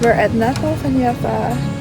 We're at Natal Vanjava.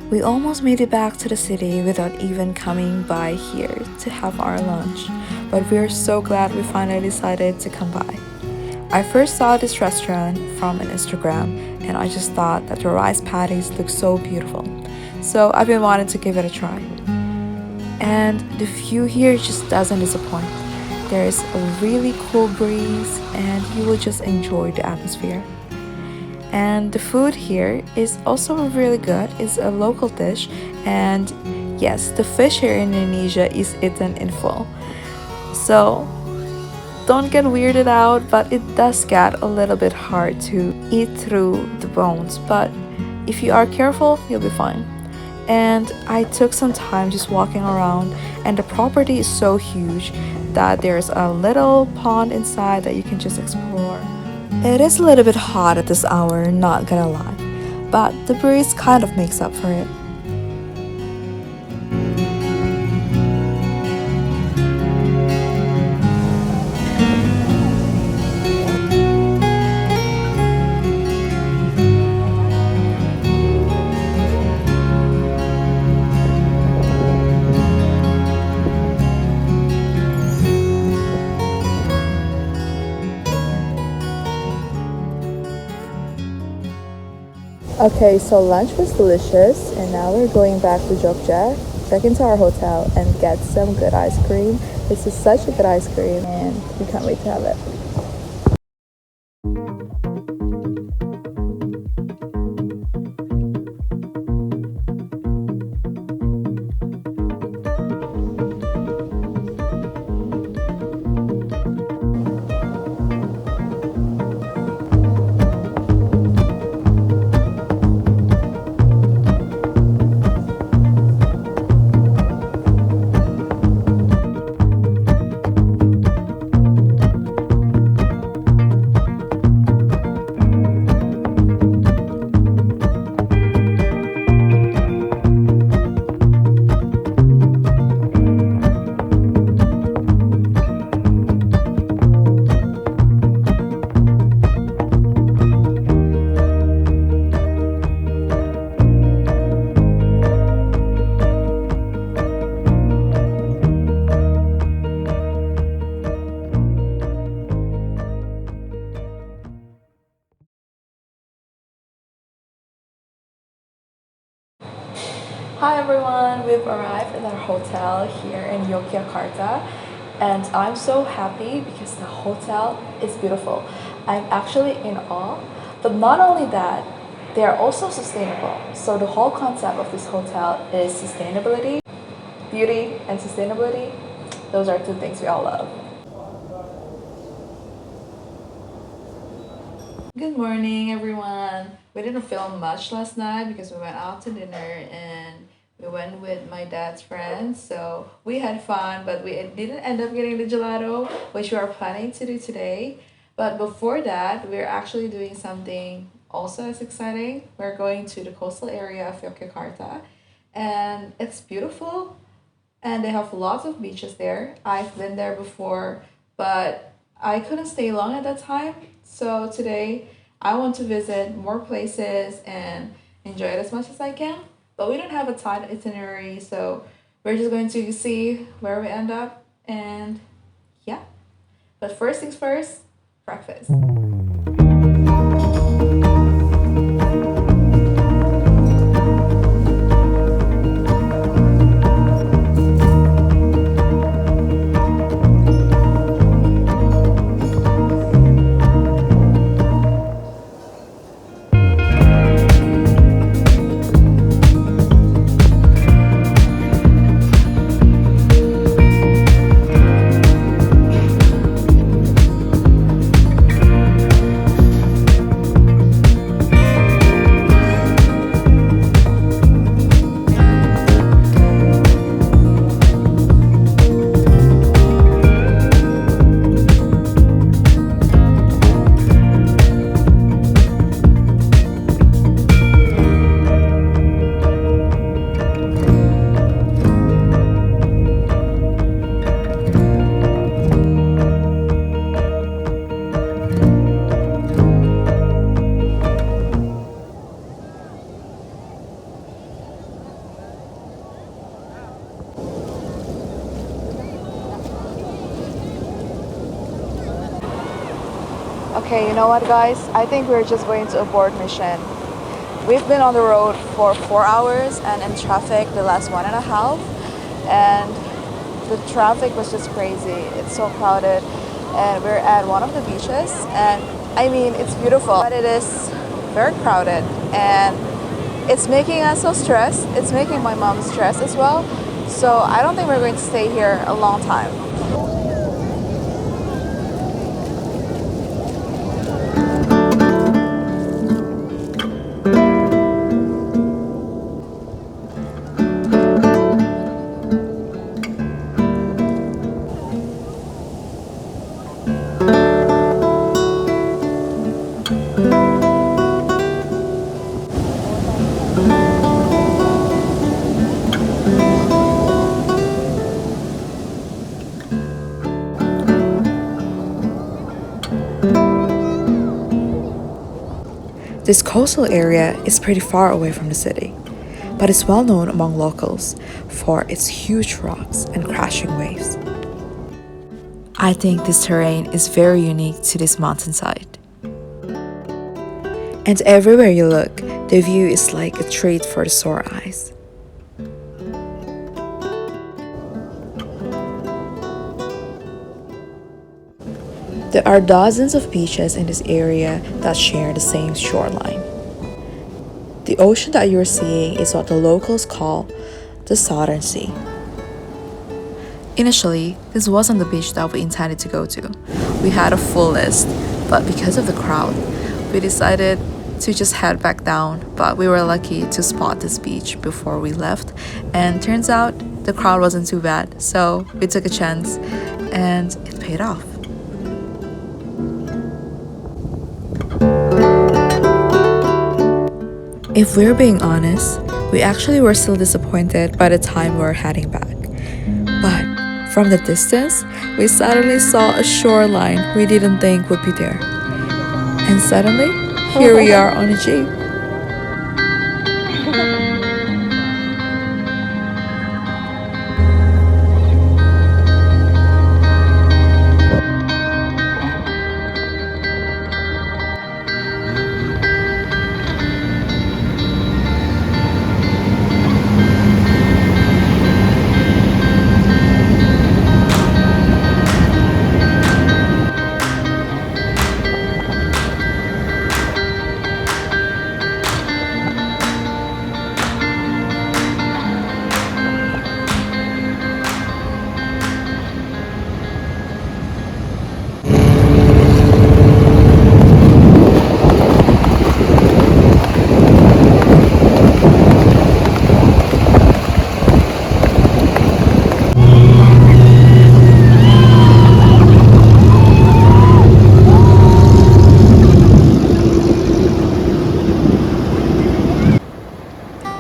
We almost made it back to the city without even coming by here to have our lunch, but we're so glad we finally decided to come by. I first saw this restaurant from an Instagram and I just thought that the rice patties looked so beautiful. So I've been wanting to give it a try. And the view here just doesn't disappoint. There's a really cool breeze and you will just enjoy the atmosphere. And the food here is also really good. It's a local dish, and yes, the fish here in Indonesia is eaten in full. So don't get weirded out, but it does get a little bit hard to eat through the bones, but if you are careful, you'll be fine. And I took some time just walking around, and the property is so huge that there's a little pond inside that you can just explore. It is a little bit hot at this hour, not gonna lie, but the breeze kind of makes up for it. Okay, so lunch was delicious, and now we're going back to Jogja, back into our hotel, and get some good ice cream. This is such a good ice cream, and we can't wait to have it. Hi everyone, we've arrived at our hotel here in Yogyakarta, and I'm so happy because the hotel is beautiful. I'm actually in awe, but not only that, they are also sustainable. So the whole concept of this hotel is sustainability, beauty, and sustainability. Those are two things we all love. Good morning, everyone. We didn't film much last night because we went out to dinner and we went with my dad's friends. So we had fun, but we didn't end up getting the gelato, which we are planning to do today. But before that, we're actually doing something also as exciting. We're going to the coastal area of Yogyakarta, and it's beautiful. and they have lots of beaches there. I've been there before, but I couldn't stay long at that time. So today I want to visit more places and enjoy it as much as I can. But we don't have a tight itinerary, so we're just going to see where we end up and yeah. But first things first, breakfast. Okay, you know what, guys? I think we're just going to abort mission. We've been on the road for 4 hours and in traffic the last 1.5, and the traffic was just crazy. It's so crowded, and we're at one of the beaches, and I mean, it's beautiful, but it is very crowded, and it's making us so stressed. It's making my mom stressed as well. So I don't think we're going to stay here a long time. This coastal area is pretty far away from the city, but it's well known among locals for its huge rocks and crashing waves. I think this terrain is very unique to this mountainside. And everywhere you look, the view is like a treat for the sore eyes. There are dozens of beaches in this area that share the same shoreline. The ocean that you're seeing is what the locals call the Southern Sea. Initially, this wasn't the beach that we intended to go to. We had a full list, but because of the crowd, we decided to just head back down. But we were lucky to spot this beach before we left, and turns out the crowd wasn't too bad, so we took a chance and it paid off. If we're being honest, we actually were still disappointed by the time we were heading back. But from the distance, we suddenly saw a shoreline we didn't think would be there. And suddenly, here we are on a jeep.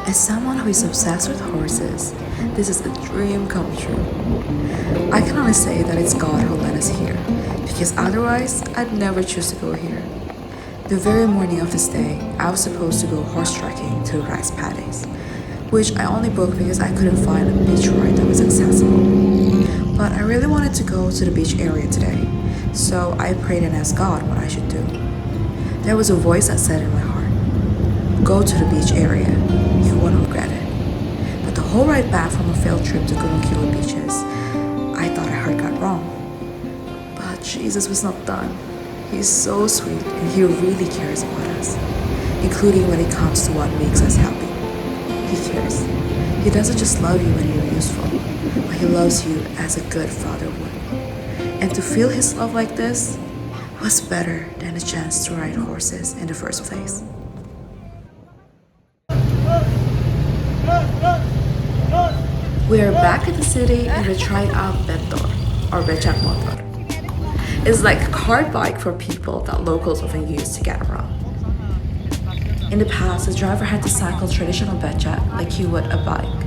As someone who is obsessed with horses, This is a dream come true. I can only say that it's God who led us here, because otherwise I'd never choose to go here. The very morning of this day, I was supposed to go horse trekking to rice paddies, which I only booked because I couldn't find a beach ride that was accessible. But I really wanted to go to the beach area today, so I prayed and asked God what I should do. There was a voice that said in my heart, "Go to the beach area, you won't regret it." But the whole ride back from a failed trip to Gunung Kilo beaches, I thought I heard God wrong. But Jesus was not done. He's so sweet and he really cares about us, including when it comes to what makes us happy. He cares. He doesn't just love you when you're useful, but he loves you as a good father would. And to feel his love like this was better than a chance to ride horses in the first place. We are back in the city and we tried out bentor, or becak motor. It's like a cart bike for people that locals often use to get around. In the past, the driver had to cycle traditional becak like he would a bike.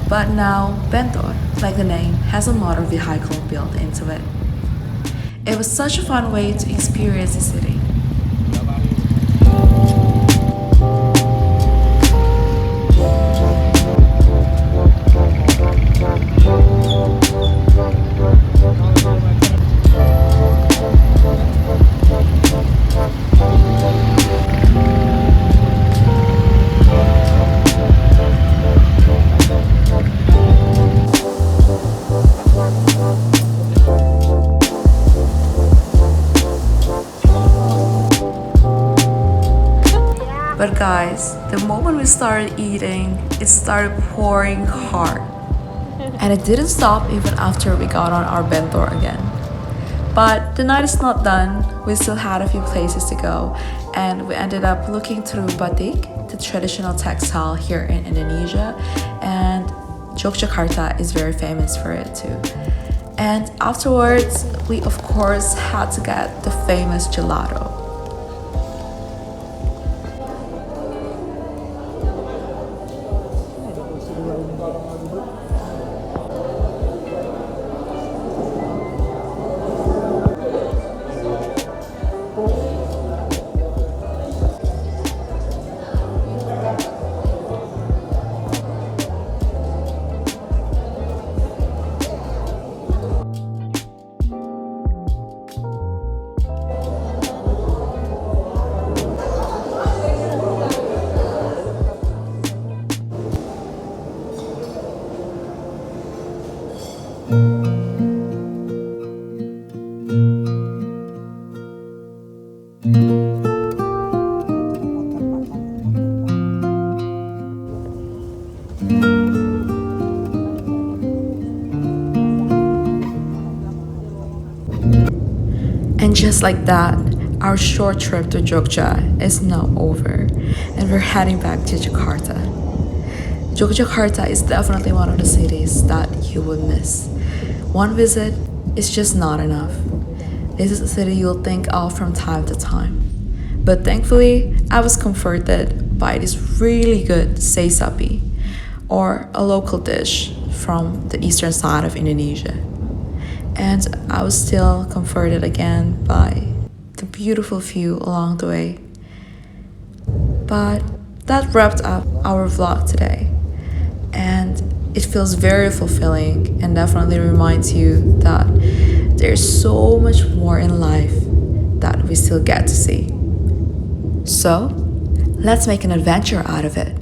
But now, bentor, like the name, has a motor vehicle built into it. It was such a fun way to experience the city. But guys, the moment we started eating, it started pouring hard. And it didn't stop even after we got on our bentor again. But the night is not done. We still had a few places to go, and we ended up looking through batik, the traditional textile here in Indonesia, and Jogjakarta is very famous for it too. And afterwards, we of course had to get the famous gelato. And just like that, our short trip to Jogja is now over, and we're heading back to Jakarta. Jogjakarta is definitely one of the cities that you would miss. One visit is just not enough. This is a city you'll think of from time to time. But thankfully, I was comforted by this really good sei sapi, or a local dish from the eastern side of Indonesia. And I was still comforted again by the beautiful view along the way. But that wrapped up our vlog today. And it feels very fulfilling and definitely reminds you that there's so much more in life that we still get to see. So, let's make an adventure out of it.